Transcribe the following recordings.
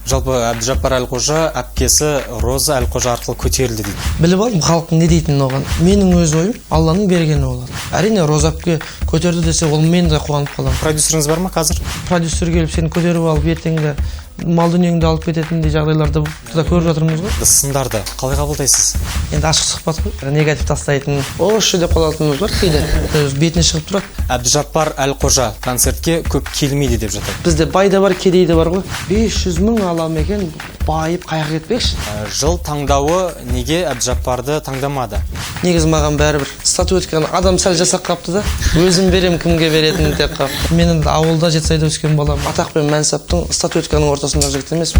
Жалпы Әбдіжаппар Әлқожа әпкесі Роза Әлқожа арқылы көтерілді дейді. Біліп алдым халықтың не дейтінін оған. Менің өз ойым Алланың бергені болады. Әрине Роза әпке көтерді десе, ол мен де қуанып қаламын. Продюсеріңіз бар ма қазір? Продюсер келіп сені көтеріп алып, ертеңгі мал дүниеңді алып кететіндей жағдайларды да көріп жатырмыз ғой. Сындарды қалай қабылдайсыз? Енді ашық сұхбат қой. Негатив тастайтын, ошы деп қалатынымыз бар кейде. Бетіне шығып тұрады. Әбдіжаппар Әлқожа концертке көп келмейді деп жатады. Бізде бай да бар, кедей де бар ғой. 500 мың алам екен, байып қаяқ кетпекші. Жыл таңдауы неге Әбдіжаппарды таңдамады? Негізі маған бәрібір. Статуэтканы адам сәл жасап қапты да, өзім берем кімге беретінін деп қапты. Мен енді ауылда Жетісайда өскен балам. Атақ пен мәнсаптың статуэтканың ортасында жігіт емес.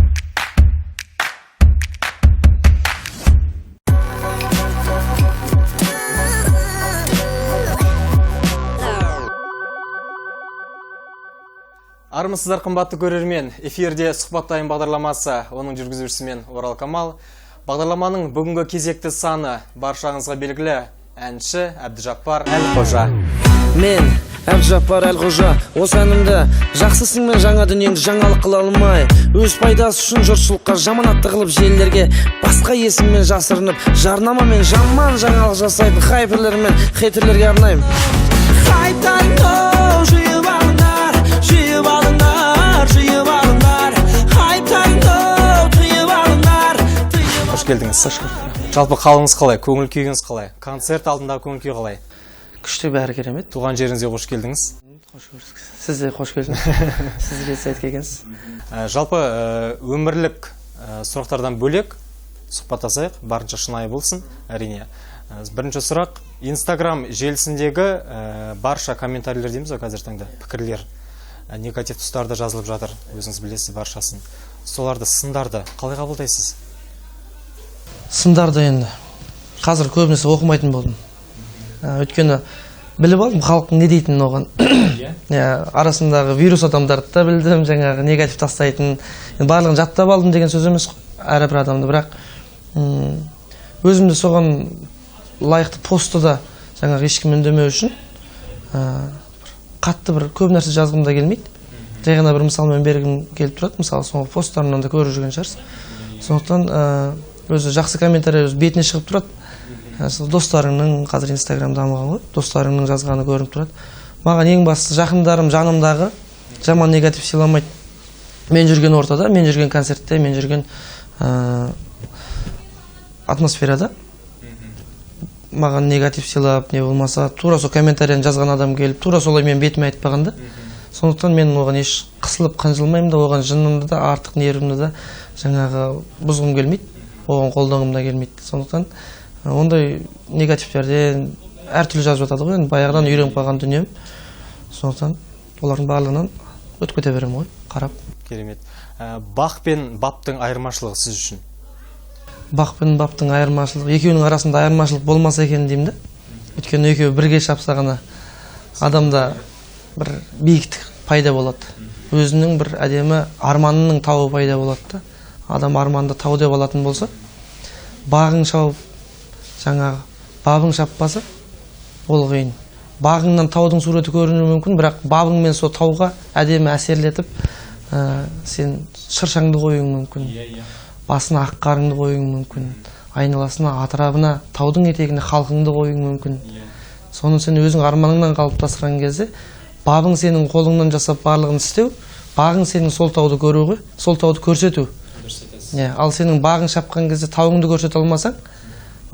Армысыздар қымбатты көрермен, эфирде сұхбаттайым бағдарламасы, оның жүргізушісімен Орал Камал. Бағдарламаның бүгінгі кезекті саны баршаңызға белгілі әнші Әбдіжаппар Әлқожа. Мен Әбдіжаппар Әлқожа, осы әнімді жақсысың мен жаңа дүниеңді жаңалық қыла алмай, өз пайдасы үшін жұртшылыққа жаманатты қылып желілерге басқа есіммен жасырынып, жарнамамен жаман жаңалық жасайтын хайперлер мен хейтерлерге арнаймын. Қош келдіңіз. Жалпы қалыңыз қалай, көңіл күйіңіз қалай? Концерт алдындағы көңіл күй қалай? Күшті, бәрі керемет. Туған жеріңізге қош келдіңіз. Қош көрдік. Сіз де қош келдіңіз. Сіз де сайт келгенсіз. Жалпы өмірлік сұрақтардан бөлек сұхбаттасайық, барынша шынайы болсын, әрине. Бірінші сұрақ, Инстаграм желісіндегі барша комментарийлер дейміз ғой қазір таңда, пікірлер, негатив тұстарды жазылып жатыр, өзіңіз білесіз баршасын. Соларды, сындарды қалай қабылдайсыз? Сындарды енді қазір көбінесе оқымайтын болдым. Өйткені біліп алдым халықтың не дейтінін оған. Арасындағы вирус адамдарды да білдім, жаңағы негатив тастайтын. Барлығын жаттап алдым деген сөз емес әрбір адамды, бірақ өзімді соған лайықты постты да жаңағы ешкім үндемеу үшін қатты бір көп нәрсе жазғым да келмейді. Жай ғана бір мысалмен бергім келіп тұрады. Мысалы, соңғы посттарынан да көріп жүрген шығарсыз. Сондықтан өзі жақсы комментарий өз бетіне шығып тұрады. Достарыңның, қазір Инстаграм дамыған ғой, достарыңның жазғаны көрініп тұрады. Маған ең бастысы жақындарым жанымдағы жаман негатив сыйламайды. Мен жүрген ортада, мен жүрген концертте, мен жүрген атмосферада маған негатив сыйлап, не болмаса, тура сол комментарияны жазған адам келіп, тура солай мен бетіме айтпағанда, сондықтан мен оған еш қысылып қынжылмаймын да, оған жынымды да, артық нервімді да жаңағы бұзғым келмейді, оған қолданғым да келмейді. Сондықтан ондай негативтерден әртүрлі жазып жатады ғой, баяғыдан үйреніп қалған дүнием. Сондықтан олардың барлығынан өтіп кете беремін ғой, қарап. Керемет. Бақ пен баптың айырмашылығы сіз үшін? Бақ пен баптың айырмашылығы, екеуінің арасында айырмашылық болмаса екен деймін да. Өйткені екеуі бірге шапса ғана адамда бір биіктік пайда болады. Өзінің бір әдемі арманының тауы пайда болады да. Адам арманды тау деп алатын болса, бағың шауып, жаңағы бабың шаппаса, ол қиын. Бағыңнан таудың суреті көрінуі мүмкін, бірақ бабың мен сол тауға әдемі әсерлетіп, сен шыршаңды қоюың мүмкін. Басына ақ қарыңды қоюың мүмкін. Айналасына, атырабына, таудың етегіне халқыңды қоюың мүмкін. Соны сен өзің арманыңнан қалыптастырған кезде, бабың сенің қолыңнан жасап барлығын істеу, бағың сенің сол тауды көруі, сол тауды көрсету. Ал сенің бағың шапқан кезде тауыңды көрсете алмасаң,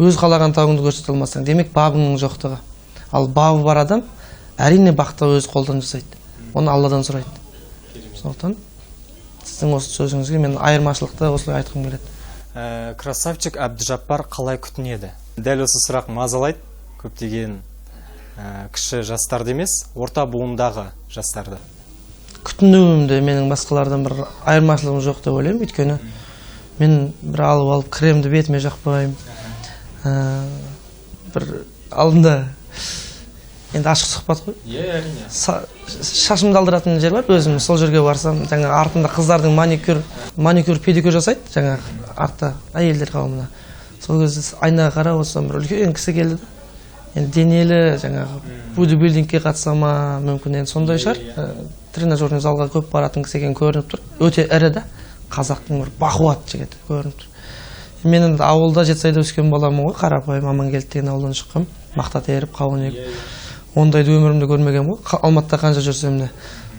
өз қалаған тауыңды көрсете алмасаң, демек бабыңның жоқтығы. Ал бабы бар адам әрине бақта өз қолдан жасайды. Оны Алладан сұрайды. Сондықтан сіздің осы сөзіңізге мен айырмашылықты осылай айтқым келеді. Красавчик Әбдіжаппар қалай күтінеді? Дәл осы сұрақ мазалайды көптеген кіші жастарды емес, орта буындағы жастарды. Күтінуімде менің басқалардан бір айырмашылығым жоқ деп ойлаймын. Өйткені мен бір алып кремді бетіме жақпаймын. Бір алдында енді ашық сұхбат қой. Әрине. Шашымды алдыратын жер бар, өзім сол жерге барсам, жаңа артында қыздардың маникюр, педикюр жасайды, жаңа артта әйелдер қауымына. Сол кезде айнаға қарап отырсам, бір үлкен кісі келді. Енді денелі, жаңағы бодибилдингке қатыса ма, мүмкін енді сондай шығар. Тренажерный залға көп баратын кісі екен көрініп тұр. Өте ірі да, қазақтың бір бақуат жігіті көрініп тұр. Мен енді ауылда Жетісайда өскен баламын ғой, Қарапайым Амангелді деген ауылдан шыққам, мақта теріп, қауын егіп. Ондайды өмірімде көрмеген ғой, Алматыда қанша жүрсем де.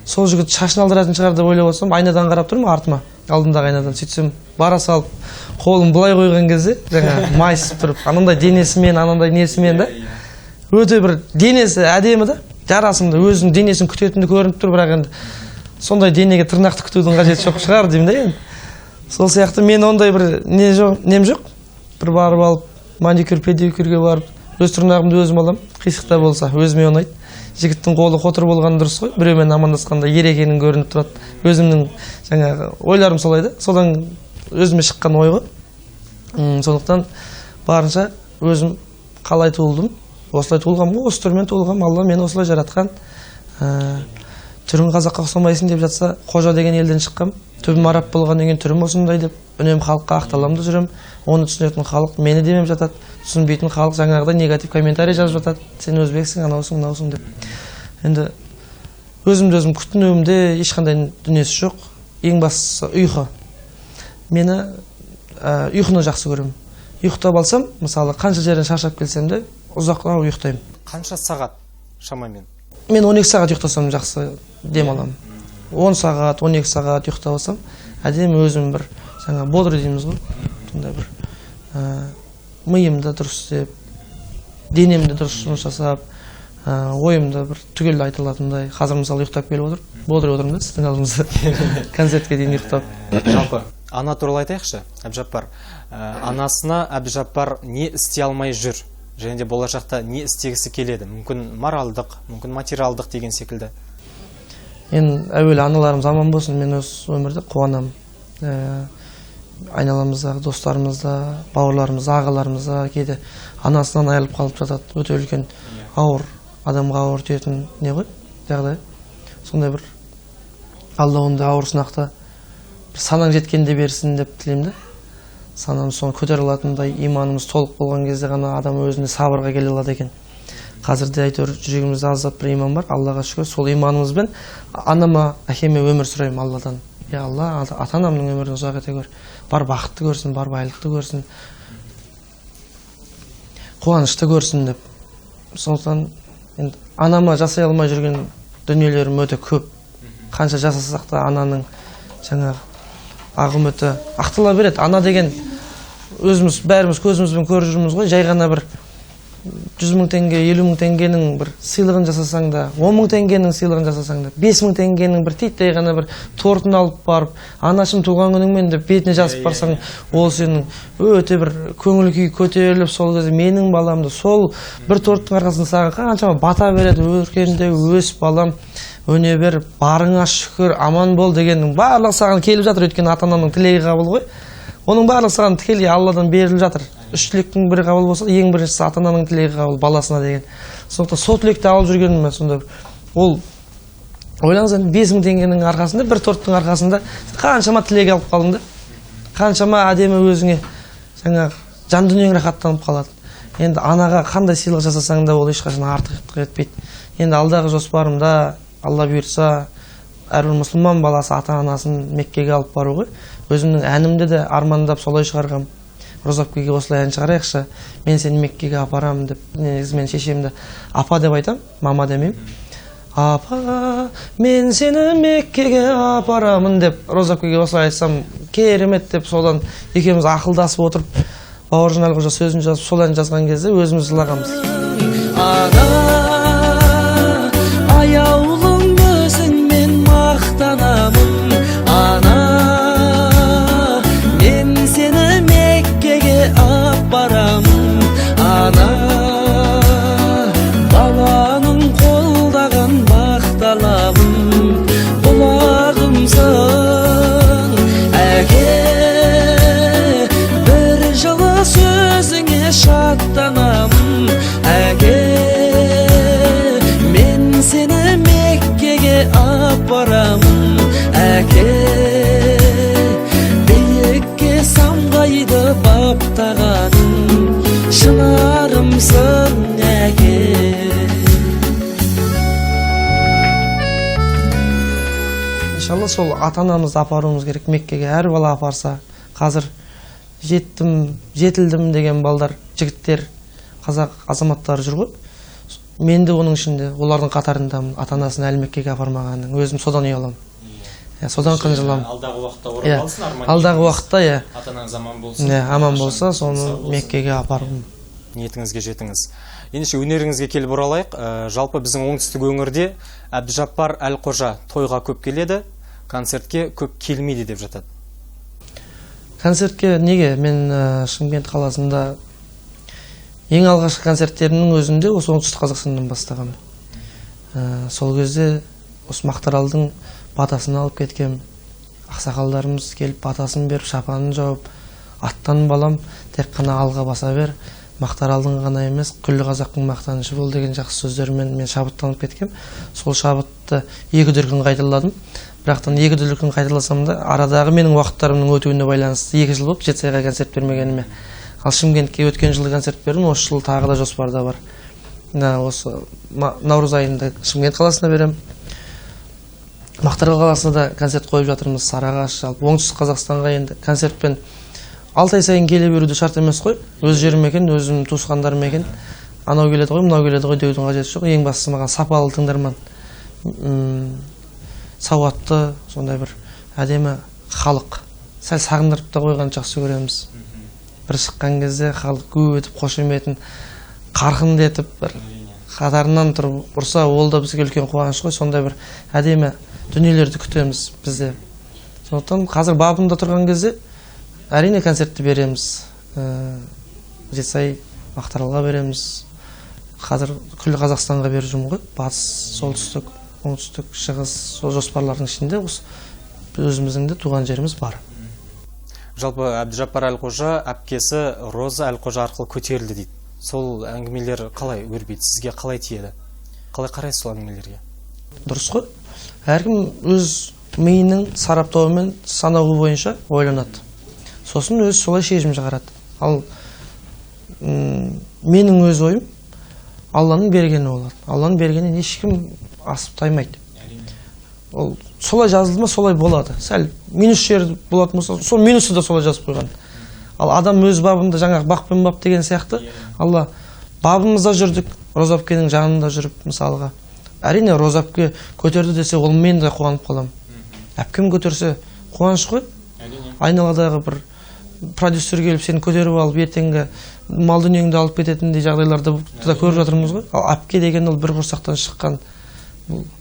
Сол жігіт шашын алдыратын шығар деп ойлап отырсам, айнадан қарап тұрмын артыма, алдымдағы айнадан. Сөйтсем, бара салып, қолын былай қойған кезде, жаңа майысып тұрып, анандай денесімен, анандай несімен да, өте бір денесі әдемі да, жарасымды, өзінің денесін күтетінді көрініп тұр, бірақ енді сондай денеге тырнақты күтудің қажеті жоқ шығар деймін да енді. Сол сияқты мен ондай бір нем жоқ. Бір барып алып, маникюр, педикюрге барып, өз тырнағымды өзім алам, қисықта болса, өзіме ұнайды. Жігіттің қолы қотыр болған дұрыс қой, біреумен амандасқанда ер екенің көрініп тұрады. Өзімнің жаңағы ойларым солай да, содан өзіме шыққан ой ғой. Сондықтан барынша өзім қалай туылдым, осылай туылғам ғой, осы түрмен туылғам, Алла мені осылай жаратқан. Түрің қазаққа ұқсамайсың деп жатса, Қожа деген елден шыққам. Түбім араб болғаннан кейін түрім осындай деп, үнем халыққа ақталамды жүрем. Оны түсінетін халық мені демеп жатады. Түсінбейтін халық жаңағыдай негатив комментарий жазып жатады. Сен өзбексің, анаусың, мынаусың деп. Енді өзімді өзім күтінуімде ешқандай дүниесі жоқ. Ең бастысы ұйқы. Мені ұйқыны жақсы көремін. Ұйықтап алсам, мысалы, қанша жерден шаршап келсем де, ұзаққа ұйықтаймын. Қанша сағат шамамен? Мен 12 сағат ұйықтасам жақсы дем аламын. 10 сағат, 12 сағат ұйықтап алсам, әдемі өзім бір, жаңа бодыр дейміз ғой, сондай бір миымды дұрыс істеп, денемді дұрыс жұмыс жасап, ойымды бір түгел айта алатындай. Қазір мысалы ұйықтап келіп отыр, бодыр отырмын да сіздің алдыңызда, концертке дейін ұйықтап. Жалпы, ана туралы айтайықшы, Әбдіжаппар. Анасына Әбдіжаппар не істей алмай жүр? Және де болашақта не істегісі келеді? Мүмкін моральдық, мүмкін материалдық деген секілді. Мен әуелі аналарымыз аман болсын, мен осы өмірді қуанам. Айналамызда, достарымызда, бауырларымызда, ағаларымызда кейде анасынан айырылып қалып жатады. Өте үлкен ауыр, адамға ауыр тиетін не ғой, жағдай. Сондай бір Алла ондай ауыр сынақты санаң жеткенде берсін деп тілеймін да. Санамыз соны көтере алатындай, иманымыз толық болған кезде ғана адам өзіне сабырға келе алады екен. Қазірде әйтеуір жүрегімізде аздап бір иман бар, Аллаға шүкір. Сол иманымызбен анама, әкеме өмір сұраймын Алладан. Я Алла, ата-анамның өмірін ұзақ ете көр. Бар бақытты көрсін, бар байлықты көрсін, қуанышты көрсін деп. Сондықтан анама жасай алмай жүрген дүниелерім өте көп. Қанша жасасақ та ананың жаңағы ақ үміті ақтала береді. Ана деген өзіміз бәріміз көзімізбен көріп жүрміз ғой. Жай ғана бір 100 мың теңге, 50 мың теңгенің бір сыйлығын жасасаң да, 10 мың теңгенің сыйлығын жасасаң да, 5 мың теңгенің бір титтей ғана бір тортын алып барып, анашым туған күніңмен деп бетіне жазып барсаң, ол сенің өте бір көңіл күй көтеріліп, сол кезде менің баламды сол бір торттың арқасында саған қаншама бата береді, өркенде өс балам, өне бер, барыңа шүкір, аман бол дегеннің барлығы саған келіп жатыр, өйткені ата-ананың тілегі қабыл ғой. Оның барлығы саған тікелей Алладан беріліп жатыр. Үш тілектің бірі қабыл болса, ең біріншісі ата-ананың тілегі қабыл баласына деген. Сондықтан сол тілекті алып жүргенім мен сонда. Ол ойлаңыз енді 5 мың теңгенің арқасында, бір торттың арқасында қаншама тілек алып қалдың да. Қаншама әдемі өзіңе жаңағы жан дүниең рахаттанып қалады. Енді анаға қандай сыйлық жасасаң да ол ешқашан артық етпейді. Енді алдағы жоспарымда Алла бұйырса, әрбір мұсылман баласы ата-анасын Меккеге алып бару ғой. Өзімнің әнімді де армандап солай шығарғам. Розапкеге осылай ән шығарайықшы, мен сені Меккеге апарам деп, негізі мен шешемді апа деп айтам, мама демеймін. Апа, мен сені Меккеге апарамын деп Розапкеге осылай айтсам, керемет деп содан екеуміз ақылдасып отырып, Бауыржан Әлқожа сөзін жазып, сол ән жазған кезде өзіміз жылағанбыз. Аяулым өзіңмен мақтанамын, ана, мен сені Меккеге апарамын, ана, баланың қолдаған бақталамын, бұлағымсың, әке, бір жылы сөзіңе шаттанамын, әке. сол ата-анамызды апаруымыз керек Меккеге. Әр бала апарса, қазір жетілдім деген балдар, жігіттер, қазақ азаматтары жүр ғой. Мен де оның ішінде, олардың қатарындамын. Ата-анасын әлі Меккеге апармағанның. Өзім содан ұяламын. Содан қынжыламын. Алдағы уақытта орындалсын арман. Алдағы уақытта, ата-анаңыз аман болсын. Аман болса, соны Меккеге апарғым. Ниетіңізге жетіңіз. Ендеше өнеріңізге келіп оралайық. Жалпы біздің оңтүстік өңірде Әбдіжаппар Әлқожа тойға көп келеді, концертке көп келмейді деп жатады. Концертке неге? Мен Шымкент қаласында ең алғашқы концерттерінің өзінде осы оңтүстік Қазақстаннан бастағам. Сол кезде осы Мақтаралдың батасын алып кеткем. Ақсақалдарымыз келіп батасын беріп, шапанын жауып, аттан балам, тек қана алға баса бер. Мақтаралдың ғана емес, күллі қазақтың мақтанышы бол деген жақсы сөздермен мен шабыттанып кеткем. Сол шабытты 2 дүркін қайталадым. Бірақтан 2 дүркін қайталасам да, арадағы менің уақыттарымның өтуіне байланысты 2 жыл болып Жетісайға концерт бермегеніме. Ал Шымкентке өткен жылы концерт бердім, осы жыл тағы да жоспарда бар. Осы наурыз айында Шымкент қаласына берем. Мақтарал қаласында да концерт қойып жатырмыз, Сарыағаш, жалпы оңтүстік Қазақстанға енді концертпен 6 ай сайын келе беруді шарт емес қой. Өз жерім екен, өзім туысқандарым екен. Анау келеді ғой, мынау келеді ғой деудің қажеті жоқ. Ең бастысы маған сапалы тыңдарман, сауатты, сондай бір әдемі халық. Сәл сағындырып та қойған жақсы көреміз. Бір шыққан кезде халық көп етіп, қошеметін қарқынды етіп, бір қатарынан тұрып ұрса, ол да бізге үлкен қуаныш қой. Сондай бір әдемі дүниелерді күтеміз бізде. Сондықтан қазір бабында тұрған кезде әрине концертті береміз. Жетісай, Мақтаралға береміз. Қазір күллі Қазақстанға беріп жүрмін ғой. Батыс, солтүстік, оңтүстік, шығыс, сол жоспарлардың ішінде өзіміздің де туған жеріміз бар. Жалпы Әбдіжаппар Әлқожа әпкесі Роза Әлқожа арқылы көтерілді дейді. Сол әңгімелер қалай өрбиді? Сізге қалай тиеді? Қалай қарайсыз сол әңгімелерге? Дұрыс қой. Әркім өз миының сараптауымен санауы бойынша ойланады. Сосын өз солай шешім шығарады. Ал менің өз ойым Алланың бергені болады. Алланың бергенінен ешкім асып таймайды. Ол солай жазылды ма, солай болады. Сәл минус жер болатын болса, сол минусы да солай жазып қойған. Ал адам өз бабында жаңағы бақ пен бап деген сияқты, Алла бабымызда жүрдік, Роза әпкенің жанында жүріп, мысалға. Әрине Роза әпке көтерді десе, ол мен де қуанып қалам. Әпкем көтерсе қуаныш қой. Айналадағы бір продюсер келіп сені көтеріп алып, ертеңгі мал дүниеңді алып кететіндей жағдайларды да көріп жатырмыз ғой. Ал әпке деген ол бір құрсақтан шыққан,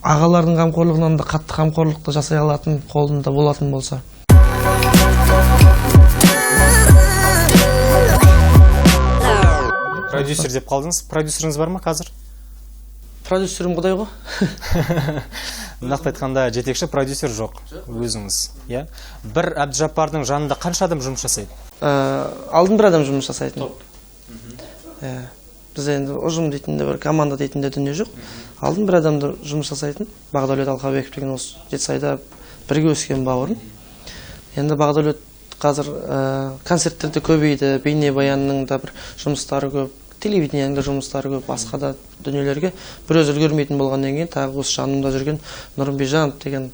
ағалардың қамқорлығынан да қатты қамқорлықты жасай алатын қолында болатын болса. Продюсер деп қалдыңыз. Продюсеріңіз бар ма қазір? Продюсерім құдай ғой. Нақты айтқанда жетекші продюсер жоқ, өзіңіз. Бір Әбдіжаппардың жанында қанша адам жұмыс жасайды? Алдын бір адам жұмыс жасайтын. Біз енді ұжым дейтінде бір команда дейтінде дүние жоқ. Алдын бір адамды жұмыс жасайтын. Бағдәулет Алқабеков деген осы Жетісайда бірге өскен бауырым. Енді Бағдәулет қазір концерттерде көбейді, бейнебаянның да бір жұмыстары көп, телевидениенің де жұмыстары көп, басқа да дүниелерге бір өзі үлгермейтін болғаннан кейін тағы осы жанымда жүрген Нұрымбек деген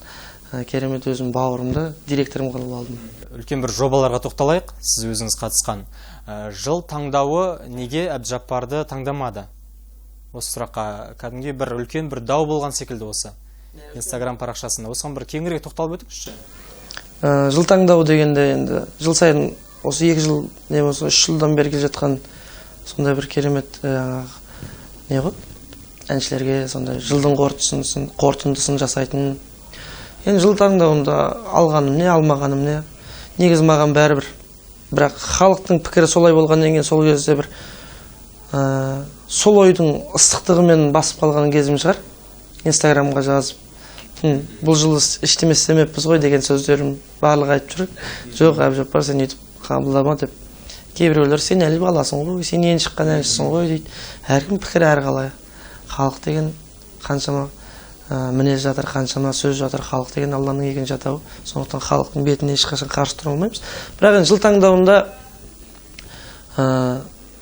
керемет өзім бауырымды директорым қылып алдым. Үлкен бір жобаларға тоқталайық, сіз өзіңіз қатысқан. Жыл таңдауы неге Әбдіжаппарды таңдамады? Осы сұраққа кәдімгі бір үлкен бір дау болған секілді осы. Инстаграм парақшасында. Осыған бір кеңірек тоқталып өтіңізші. Жыл таңдауы дегенде енді жыл сайын осы 2 жыл не болса 3 жылдан бері келе жатқан сондай бір керемет не ғой? Әншілерге сондай жылдың қорытындысын жасайтын. Енді жыл таңдауында алғаным не, алмағаным не. Негізі маған бәрібір. Бірақ халықтың пікірі солай болғаннан кейін сол кезде бір сол ойдың ыстықтығымен басып қалған кезім шығар. Инстаграмға жазып, бұл жылы ештеме істемеппіз ғой деген сөздерім барлығы айтып жүр. Жоқ, Әбдіжаппар, сен өйтіп қабылдама деп. Кейбіреулер сен әлі баласың ғой, сен енді шыққан әншісің ғой дейді. Әркім пікірі әрқалай. Халық деген қаншама мінез жатыр, қаншама сөз жатыр. Халық деген Алланың екінші атауы. Сондықтан халықтың бетіне ешқашан қарсы тұра алмаймыз. Бірақ жыл таңдауында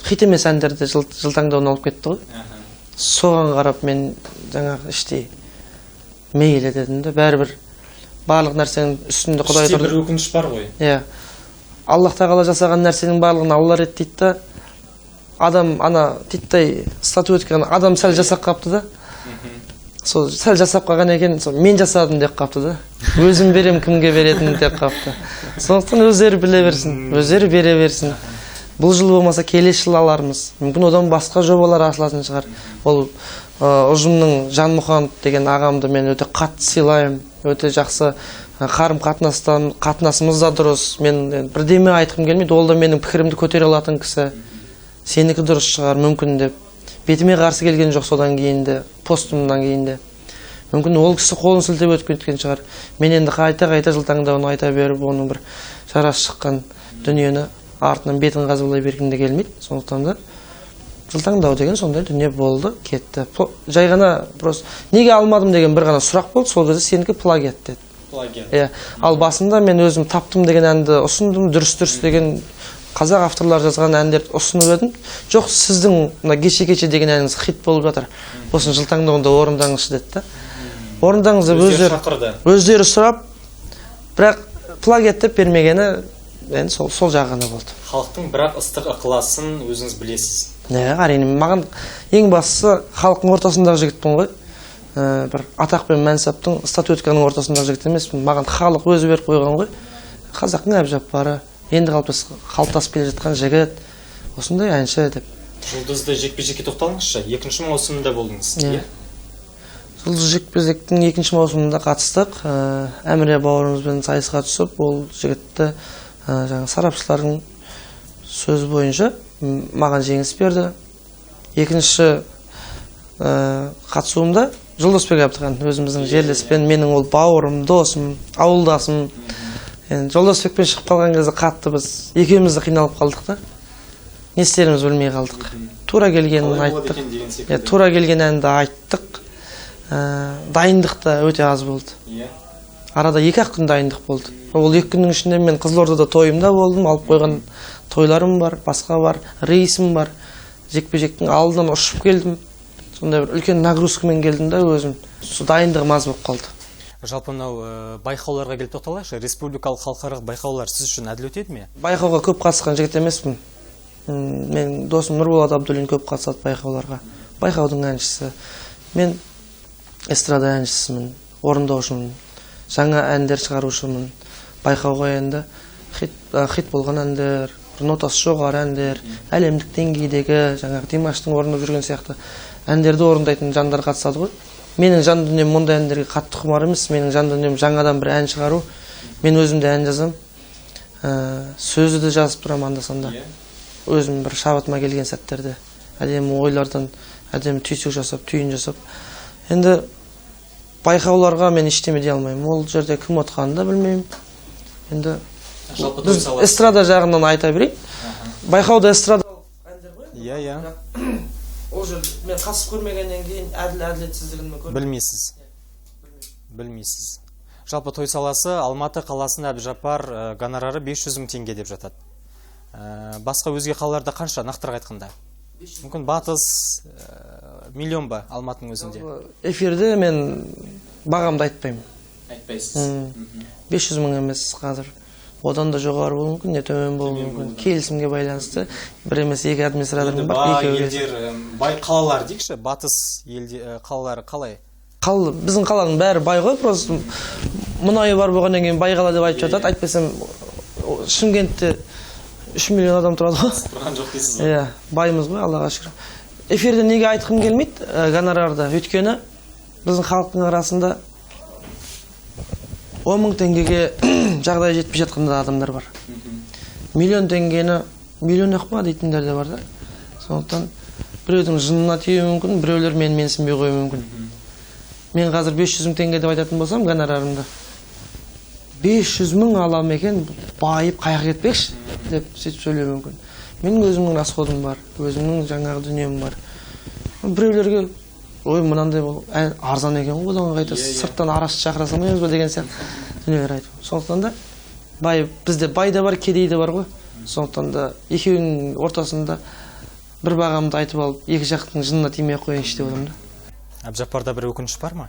хит емес әндерді жыл таңдауына алып кетті ғой. Соған қарап мен жаңағы іштей мейлі дедім де, бәрібір барлық нәрсенің үстінде Құдай Іште тұр. бір өкініш бар ғой. Иә. Аллах тағала жасаған нәрсенің барлығын Алла рет дейді да, адам ана титтай статуэтка адам сәл жасап қапты да. Сол сәл жасап қалған екен, сол мен жасадым деп қапты да. Өзім берем, кімге беретінін деп қапты. Сондықтан өздері біле берсін, өздері бере берсін. Бұл жыл болмаса келесі жыл алармыз. Мүмкін одан басқа жобалар ашылатын шығар. Ол ұжымның Жанмұхан деген ағамды мен өте қатты сыйлаймын. Өте жақсы қарым қатынасымыз да дұрыс. Мен бірдеме айтқым келмейді. Ол да менің пікірімді көтере алатын кісі. Сенікі дұрыс шығар, мүмкін деп. Бетіме қарсы келген жоқ содан кейін де, постымнан кейін де. Мүмкін ол кісі қолын сілтеп өтіп кеткен шығар. Мен енді қайта жылтаңдауын айта беріп, оның бір жарасы шыққан дүниені артынан бетін қазбалай бергім де келмейді. Сондықтан да жылтаңдау деген сондай дүние болды, кетті. Жай ғана просто неге алмадым деген бір ғана сұрақ болды, сол кезде сенікі плагиат деді. Плагиат. Ал басында мен өзім таптым деген әнді ұсындым, дұрыс деген қазақ авторлар жазған әндерді ұсынып едім. Жоқ, сіздің мына кеше деген әніңіз хит болып жатыр. Осыны жылтаңдауында орындаңызшы деді. Орындаңыз деп өздері сұрап, бірақ плагиат деп бермегені енді сол жағы ғана болды. Халықтың бірақ ыстық ықыласын өзіңіз білесіз. Әрине, маған ең бастысы халықтың ортасындағы жігітпін ғой. Бір атақ пен мәнсаптың статуэтканың ортасындағы жігіт емеспін. Маған халық өзі беріп қойған ғой. Қазақтың әбжаппары, енді қалыптасып келе жатқан жігіт, осындай әнші деп. Жұлдызды жекпе-жекке тоқталыңызшы, 2-ші маусымында болдыңыз. Жұлдыз жекпе-жектің 2-ші маусымында қатыстық. Әміре бауырымызбен сайысқа түсіп, ол жігітті сарапшылардың сөзі бойынша маған жеңіс берді. 2-ші қатысуымда Жолдасбек Әбдіхан, өзіміздің жерлеспен, менің ол бауырым, досым, ауылдасым. Жолдасбекпен шығып қалған кезде қатты біз екеуміз де қиналып қалдық та. Не істеріміз білмей қалдық. Тура келгенін айттық. Тура келген әнді айттық. Дайындық та өте аз болды. Арада 2-ақ күн дайындық болды. Ол 2 күннің ішінде мен Қызылордада тойымда болдым, алып қойған тойларым бар, басқа бар, рейсім бар. Жекпе-жектің алдынан ұшып келдім. Сондай бір үлкен нагрузкамен келдім да өзім. Сол дайындығым аз болып қалды. Жалпы мынау байқауларға келіп тоқталайықшы. Республикалық халықаралық байқаулар сіз үшін әділ өтеді ме? Байқауға көп қатысқан жігіт емеспін. Мен досым Нұрболат Абдуллин көп қатысады байқауларға. Байқаудың әншісі. Мен эстрада әншісімін, орындаушымын, жаңа әндер шығарушымын. Байқауға енді хит болған әндер, нотасы жоғары әндер, әлемдік деңгейдегі жаңағы Димаштың орындап жүрген сияқты әндерді орындайтын жандар қатысады ғой. Менің жан дүнием мұндай әндерге қатты құмар емес. Менің жан дүнием жаңадан бір ән шығару. Мен өзім де ән жазам. Сөзі де жазып тұрам анда-санда. Өзім бір шабытыма келген сәттерде әдемі ойлардан әдемі түйсік жасап, түйін жасап. Енді байқауларға мен ештеме дей алмаймын. Ол жерде кім отқанын да білмеймін. Енді біз эстрада жағынан айта берейік. Байқауда эстрада әндер ғой. Иә. Ол жерде мен қатысып көрмегеннен кейін әділетсіздігін көрмеймін. Білмейсіз. Жалпы той саласы Алматы қаласында Әбжаппар гонорары 500 мың теңге деп жатады. Басқа өзге қалаларда қанша нақтырақ айтқанда? Мүмкін Батыс миллион ба Алматының өзінде? Эфирде мен бағамды айтпаймын. Айтпайсыз. 500 мың емес қазір. Одан да жоғары болуы мүмкін, не төмен болуы мүмкін. Келісімге байланысты. Бір емес 2 администраторым бар. Бай қалалар дейікші, Батыс қалалары қалай? Біздің қаланың бәрі бай ғой, просто мұнайы бар болғаннан кейін бай қала деп айтып жатады. Айтпасам Шымкентте 3 миллион адам тұрады ғой. Тұрған жоқ дейсіз ғой. Байымыз ғой, Аллаға шүкір. Эфирде неге айтқым келмейді гонорарды? Өйткені біздің халықтың арасында 10 мың теңгеге жағдай жетпей жатқан адамдар бар. Миллион теңгені миллион ақ па дейтіндер де бар да. Сондықтан біреудің жынына тиюі мүмкін, біреулер мені менсінбей қоюы мүмкін. Мен қазір 500 мың теңге деп айтатын болсам гонорарымды, 500 мың алам екен, байып қаяқ кетпекші деп сөйтіп сөйлеуі мүмкін. Менің өзімнің расходым бар, өзімнің жаңағы дүнием бар. Біреулерге ой, мынандай арзан екен ғой, одан қайта сырттан арашы шақыра салмаймыз ба деген сияқты дүниелер айтып. Сондықтан да бізде бай да бар, кедей де бар ғой. Сондықтан да екеуінің ортасында бір бағамды айтып алып, екі жақтың жынына тимей қояйыншы деп отырмын да. Әбжаппарда бір өкініш бар ма?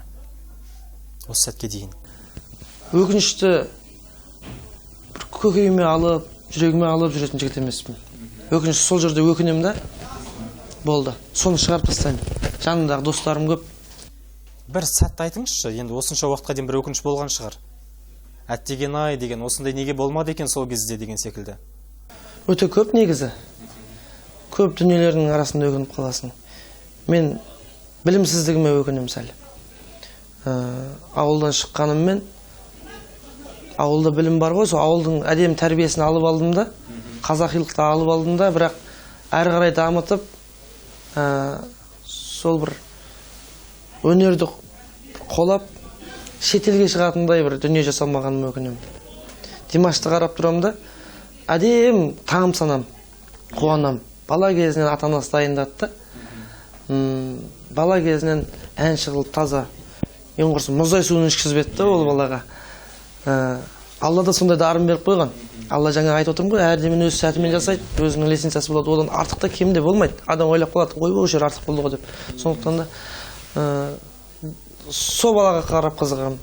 Осы сәтке дейін. өкінішті бір көкейіме алып, жүрегіме алып жүретін жігіт емеспін. Өкінішті сол жерде өкінем да, болды. Соны шығарып тастаймын. Жанымдағы достарым көп. Бір сәтті айтыңызшы, енді осынша уақытқа дейін бір өкініш болған шығар. Әттеген-ай деген, осындай неге болмады екен сол кезде деген секілді. Өте көп негізі. Көп дүниелердің арасында өкініп қаласың. Мен білімсіздігіме өкінем сәл. Ауылдан шыққаныммен, ауылда білім бар ғой, сол ауылдың әдемі тәрбиесін алып алдым да, қазақилықты алып алдым да, бірақ әрі қарай дамытып, сол бір өнерді қолап, шетелге шығатындай бір дүние жасалмағаныма өкінем. Димашты қарап тұрам да, әдем таңым санам, қуанам. Бала кезінен ата-анасы дайындатты. Бала кезінен әнші қылып таза, ең құрсын мұздай суын ішкізбетті ол балаға. Алла да сондай дарын беріп қойған. Алла жаңа айтып отырмын ғой, әрдемен өз сәтімен жасайды, өзінің лицензиясы болады, одан артық та кем де болмайды. Адам ойлап қалады, ой бұл жер артық болды ғой деп. Сондықтан да сол балаға қарап қызығам.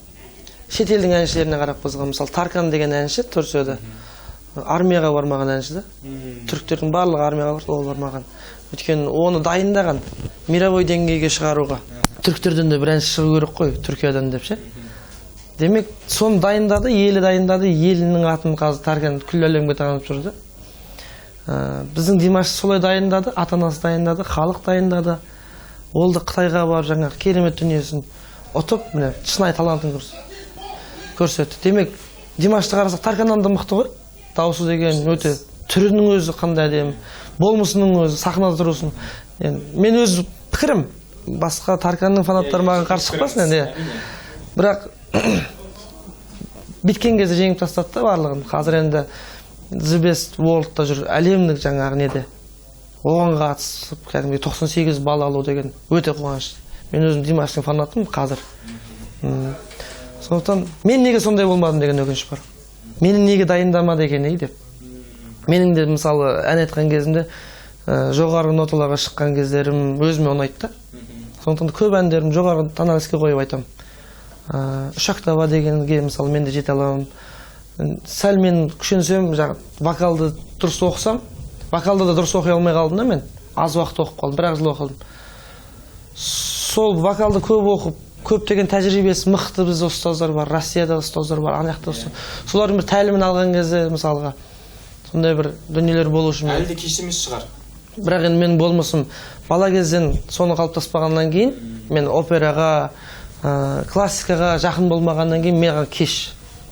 Шетелдің әншілеріне қарап қызығам. Мысалы Таркан деген әнші Турцияда армияға бармаған әнші да. Түріктердің барлығы армияға барып, ол бармаған. Өйткені оны дайындаған мировой деңгейге шығаруға. Түріктерден де бір әнші шығу керек қой, Түркиядан деп ше. Демек, соны дайындады, елінің атын қазір Таркан күллі әлемге танып жүрді. Біздің Димаш солай дайындады, ата-анасы дайындады, халық дайындады. Ол да Қытайға барып жаңағы керемет дүниесін ұтып, міне, шынайы талантын көрсетті. Демек, Димашты қарасақ Тарканнан да мықты ғой. Дауысы деген өте, түрінің өзі қандай әдемі, болмысының өзі, сахнада тұрысын. Мен өз пікірім, басқа Тарканның фанаттары маған қарсы шықпасын енді. Бірақ біткен кезде жеңіп тастады да барлығын. Қазір енді The Best World'та жүр, әлемдік жаңағы неде. Оған қатысып, кәдімгі 98 балл алу деген өте қуаныш. Мен өзім Димаштың фанатым қазір. Сондықтан мен неге сондай болмадым деген өкініш бар. Менің неге дайындамады екен деп. Менің де мысалы ән айтқан кезімде жоғары ноталарға шыққан кездерім өзіме ұнайды да. Сондықтан көп әндерім жоғары тональдікке қойып айтамын. Үш октава дегенге мысалы мен де жете аламын. Сәл мен күшенсем, вокалды дұрыс оқысам, вокалды да дұрыс оқи алмай қалдым да мен. Аз уақыт оқып қалдым, бір-ақ жыл оқыдым. Сол вокалды көп оқып, көптеген тәжірибесі мықты бізде ұстаздар бар, Россияда ұстаздар бар, анаяқта ұстаздар. Солардың бір тәлімін алған кезде мысалға сондай бір дүниелер болу үшін әлі де кеш емес шығар. Бірақ енді мен болмысым бала кезден соны қалыптаспағаннан кейін, мен операға, классикаға жақын болмағаннан кейін маған кеш.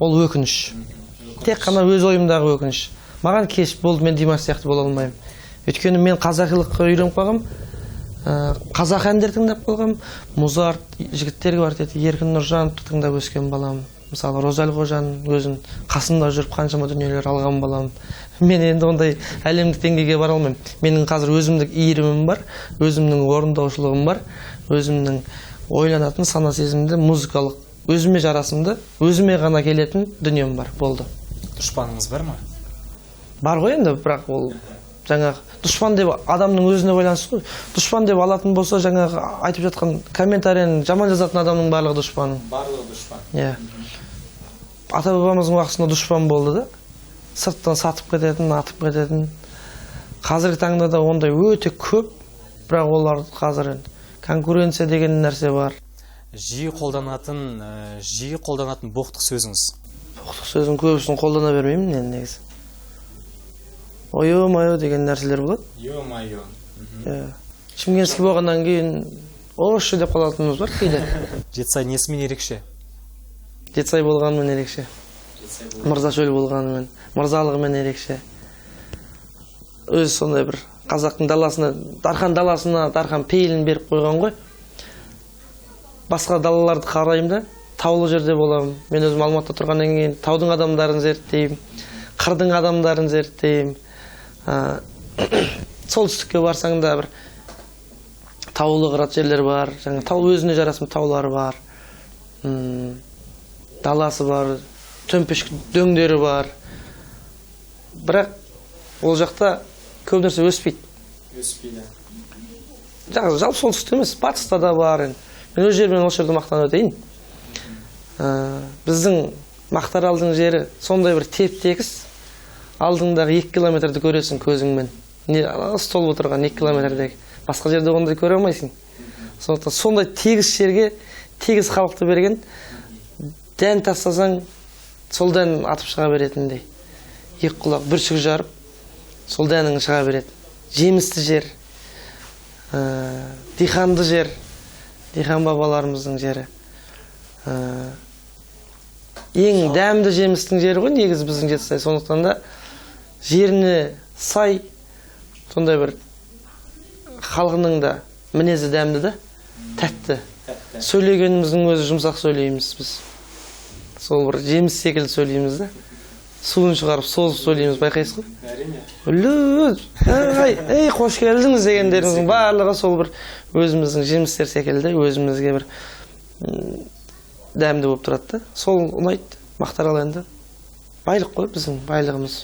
Ол өкініш. Тек қана өз ойымдағы өкініш. Маған кеш болды, мен Димаш сияқты бола алмаймын. Өйткені мен қазақилыққа үйреніп қалғам, қазақ әндер тыңдап қалғам, Музарт, жігіттерге бар деді, Еркін Нұржановты тыңдап өскен балам. Мысалы, Розаль Қожан өзін қасында жүріп қаншама дүниелер алған балам. Мен енді ондай әлемдік деңгейге бара алмаймын. Менің қазір өзімдік иірімім бар, өзімнің орындаушылығым бар, өзімнің ойланатын сана сезімді, музыкалық, өзіме жарасымды, өзіме ғана келетін дүнием бар, болды. Дұшпаныңыз бар ма? Бар ғой енді, бірақ ол жаңағы дұшпан деп адамның өзіне байланысты ғой. Дұшпан деп алатын болса, жаңағы айтып жатқан комментарияны жаман жазатын адамның барлығы дұшпан. Барлығы дұшпан. Иә. Ата-бабамыздың уақытысында дұшпан болды да. Сырттан сатып кететін, атып кететін. Қазіргі таңда да ондай өте көп, бірақ олар қазір конкуренция деген нәрсе бар. Жиі қолданатын боқтық сөзіңіз. Боқтық сөзін көбісін қолдана бермеймін енді негізі. Ойо-майо деген нәрселер болады. Ойо-майо. Шымкентский болғаннан кейін орысша деп қалатынымыз бар кейде. Жетісай несімен ерекше? Жетісай болғанымен ерекше. Мырзашөл болғанымен, мырзалығымен ерекше. Өз сондай бір қазақтың даласына, Дархан пейілін беріп қойған ғой. Басқа далаларды қарайым да, таулы жерде боламын. Мен өзім Алматыда тұрғаннан кейін таудың адамдарын зерттеймін, қырдың адамдарын зерттеймін. Солтүстікке барсаң да бір таулы қырат жерлер бар, жаңа тау өзіне жарасым таулары бар, даласы бар, төмпеш дөңдері бар. Бірақ ол жақта көп нәрсе өспейді. Жалпы солтүстік емес, батыста да бар. Мен өз жермен осы жерде мақтанып өтейін. Біздің Мақтааралдың жері сондай бір теп-тегіс. Алдыңдағы 2 километрді көресің көзіңмен. Стол отырған 2 километрдегі. Басқа жерде ондай көре алмайсың. Сондықтан сондай тегіс жерге тегіс халықты берген. Дән тастасаң, сол дән атып шыға беретіндей. 2 құлақ бір шүк жарып, сол дәнің шыға береді. Жемісті жер, диханды жер, дихан бабаларымыздың жері. Ең дәмді жемістің жері ғой, негізі біздің Жетісай. Сондықтан да жеріне сай, сондай бір халқының да мінезі дәмді да, тәтті. Сөйлегеніміздің өзі жұмсақ сөйлейміз біз. Сол бір жеміс секілді сөйлейміз да. Суын шығарып, созып сөйлейміз, байқайсыз ғой? Әрине. Ей, қош келдіңіз дегендеріңіздің барлығы сол бір өзіміздің жемістер секілді, өзімізге бір дәмді болып тұрады да. Сол ұнайды. Мақтаарал енді байлық қой біздің байлығымыз.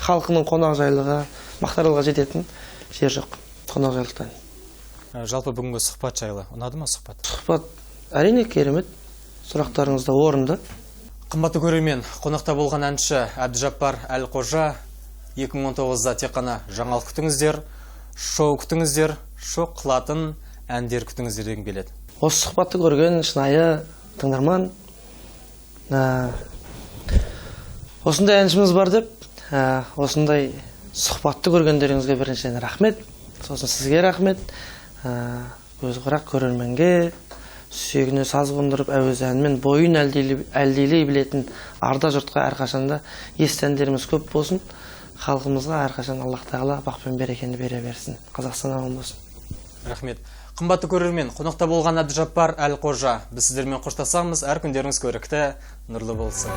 Халқының қонақжайлығы, Мақтааралға жететін жер жоқ қонақжайлықтан. Жалпы бүгінгі сұхбат жайлы ұнады ма сұхбат? Сұхбат әрине керемет. Сұрақтарыңыз да орынды. Қымбатты көрермен, қонақта болған әнші Әбдіжаппар Әлқожа 2019-да тек қана жаңалық күтіңіздер, шоу күтіңіздер, шоқ қылатын әндер күтіңіздер деген келеді. Осы сұхбатты көрген шынайы тыңдарман, осындай әншіміз бар деп, осындай сұхбатты көргендеріңізге біріншіден рахмет. Сосын сізге рахмет. Көзі құрақ көрерменге, сүйегіне саз қондырып, әуез әнмен бойын әлдейлей білетін арда жұртқа әрқашанда есті әндеріміз көп болсын. Халқымызға әрқашан Аллах тағала бақ пен берекені бере берсін. Қазақстан аман болсын. Рахмет. Қымбатты көрермен, қонақта болған Әбдіжаппар Әлқожа. Біз сіздермен қоштасамыз, әр күндеріңіз көрікті, нұрлы болсын.